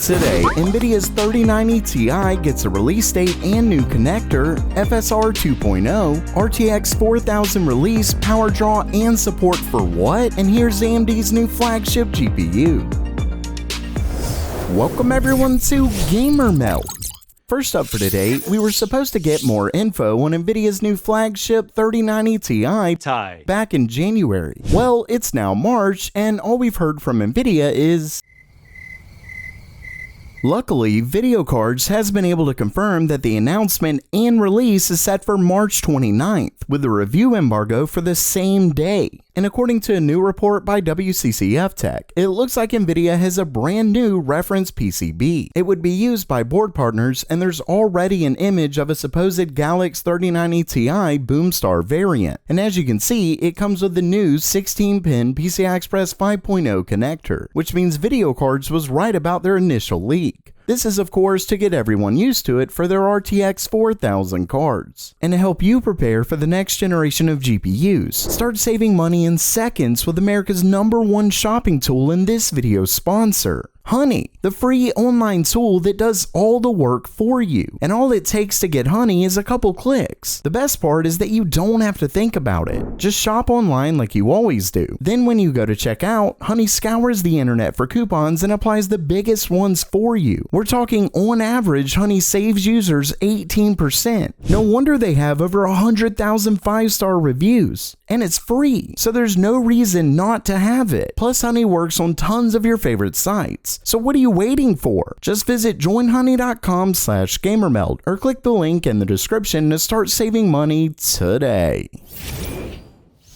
Today, Nvidia's 3090 Ti gets a release date and new connector, FSR 2.0, RTX 4000 release, power draw, and support for what? And here's AMD's new flagship GPU. Welcome everyone to Gamer Melt. First up for today, we were supposed to get more info on Nvidia's new flagship 3090 Ti back in January. Well, it's now March, and all we've heard from Nvidia is... Luckily, Video Cards has been able to confirm that the announcement and release is set for March 29th, with a review embargo for the same day. And according to a new report by WCCF Tech, it looks like Nvidia has a brand new reference PCB. It would be used by board partners, and there's already an image of a supposed Galax 3090 Ti Boomstar variant. And as you can see, it comes with the new 16-pin PCI Express 5.0 connector, which means Video Cards was right about their initial leak. This is of course to get everyone used to it for their RTX 4000 cards, and to help you prepare for the next generation of GPUs. Start saving money in seconds with America's #1 shopping tool in this video's sponsor, Honey, the free online tool that does all the work for you. And all it takes to get Honey is a couple clicks. The best part is that you don't have to think about it. Just shop online like you always do. Then when you go to check out, Honey scours the internet for coupons and applies the biggest ones for you. We're talking on average, Honey saves users 18%. No wonder they have over 100,000 5-star reviews. And it's free, so there's no reason not to have it. Plus, Honey works on tons of your favorite sites. So what are you waiting for? Just visit joinhoney.com/gamermeld or click the link in the description to start saving money today.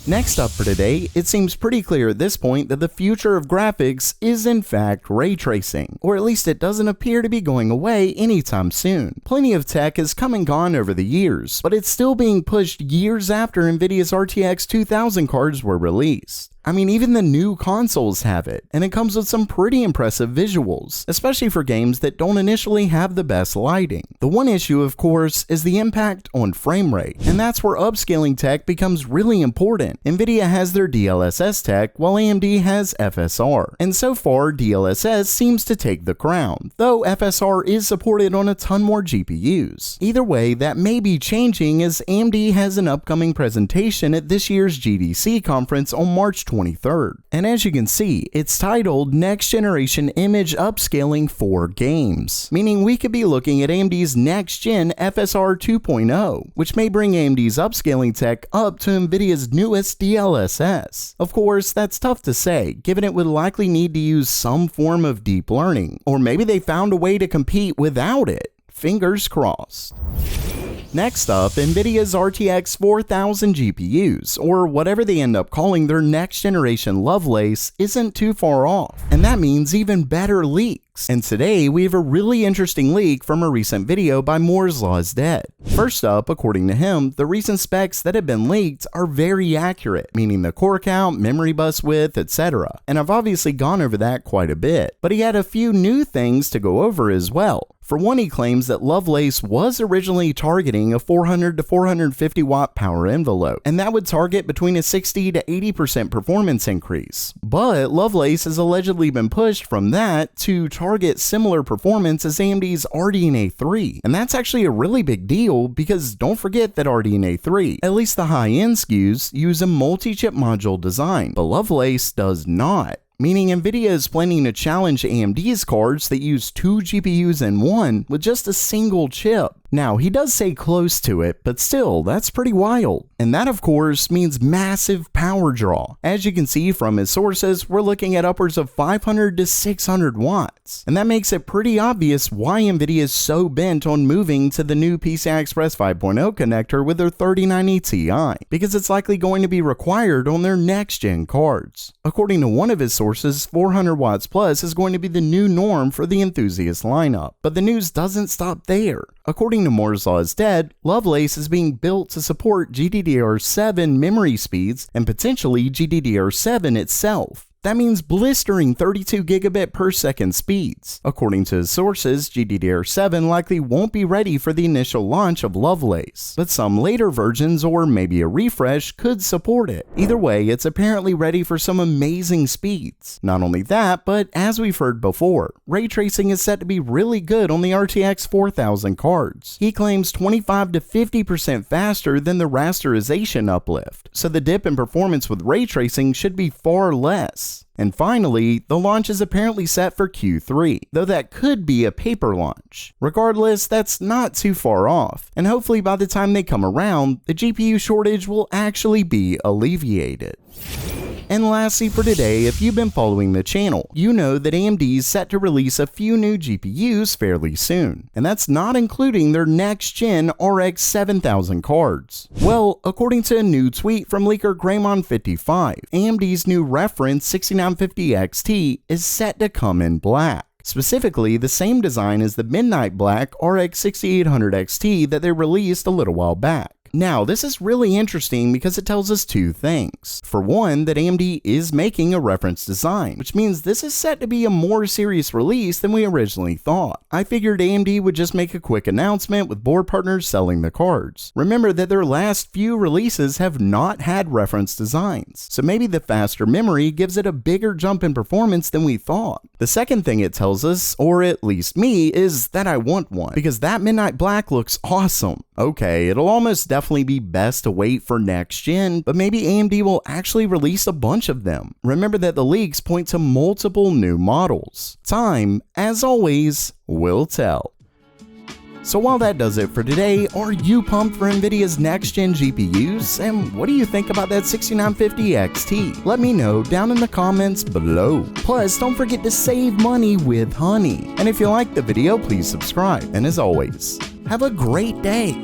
Next up for today, it seems pretty clear at this point that the future of graphics is in fact ray tracing, or at least it doesn't appear to be going away anytime soon. Plenty of tech has come and gone over the years, but it's still being pushed years after Nvidia's RTX 2000 cards were released. I mean, even the new consoles have it, and it comes with some pretty impressive visuals, especially for games that don't initially have the best lighting. The one issue, of course, is the impact on frame rate, and that's where upscaling tech becomes really important. Nvidia has their DLSS tech, while AMD has FSR, and so far DLSS seems to take the crown, though FSR is supported on a ton more GPUs. Either way, that may be changing as AMD has an upcoming presentation at this year's GDC conference on March 23rd. And as you can see, it's titled Next Generation Image Upscaling for Games, meaning we could be looking at AMD's next-gen FSR 2.0, which may bring AMD's upscaling tech up to Nvidia's newest DLSS. Of course, that's tough to say, given it would likely need to use some form of deep learning, or maybe they found a way to compete without it. Fingers crossed. Next up, Nvidia's RTX 4000 GPUs, or whatever they end up calling their next generation Lovelace, isn't too far off, and that means even better leaks. And today, we have a really interesting leak from a recent video by Moore's Law is Dead. First up, according to him, the recent specs that have been leaked are very accurate, meaning the core count, memory bus width, etc. And I've obviously gone over that quite a bit, but he had a few new things to go over as well. For one, he claims that Lovelace was originally targeting a 400 to 450 watt power envelope, and that would target between a 60 to 80% performance increase. But Lovelace has allegedly been pushed from that to target similar performance as AMD's RDNA 3, and that's actually a really big deal because don't forget that RDNA 3, at least the high-end SKUs, use a multi-chip module design, but Lovelace does not. Meaning Nvidia is planning to challenge AMD's cards that use 2 GPUs in one with just a single chip. Now, he does say close to it, but still, that's pretty wild. And that, of course, means massive power draw. As you can see from his sources, we're looking at upwards of 500 to 600 watts. And that makes it pretty obvious why Nvidia is so bent on moving to the new PCI Express 5.0 connector with their 3090 Ti, because it's likely going to be required on their next-gen cards. According to one of his sources, 400 watts plus is going to be the new norm for the enthusiast lineup. But the news doesn't stop there. According to Moore's Law is Dead, Lovelace is being built to support GDDR7 memory speeds and potentially GDDR7 itself. That means blistering 32 gigabit per second speeds. According to sources, GDDR7 likely won't be ready for the initial launch of Lovelace, but some later versions or maybe a refresh could support it. Either way, it's apparently ready for some amazing speeds. Not only that, but as we've heard before, ray tracing is set to be really good on the RTX 4000 cards. He claims 25 to 50% faster than the rasterization uplift, so the dip in performance with ray tracing should be far less. And finally, the launch is apparently set for Q3, though that could be a paper launch. Regardless, that's not too far off, and hopefully by the time they come around, the GPU shortage will actually be alleviated. And lastly for today, if you've been following the channel, you know that AMD is set to release a few new GPUs fairly soon, and that's not including their next-gen RX 7000 cards. Well, according to a new tweet from leaker Greymon55, AMD's new reference 6950 XT is set to come in black. Specifically, the same design as the Midnight Black RX 6800 XT that they released a little while back. Now, this is really interesting because it tells us two things. For one, that AMD is making a reference design, which means this is set to be a more serious release than we originally thought. I figured AMD would just make a quick announcement with board partners selling the cards. Remember that their last few releases have not had reference designs, so maybe the faster memory gives it a bigger jump in performance than we thought. The second thing it tells us, or at least me, is that I want one, because that Midnight Black looks awesome. Okay, it'll almost definitely be best to wait for next gen, but maybe AMD will actually release a bunch of them. Remember that the leaks point to multiple new models. Time, as always, will tell. So while that does it for today, are you pumped for Nvidia's next-gen GPUs? And what do you think about that 6950 XT? Let me know down in the comments below. Plus, don't forget to save money with Honey. And if you liked the video, please subscribe. And as always, have a great day.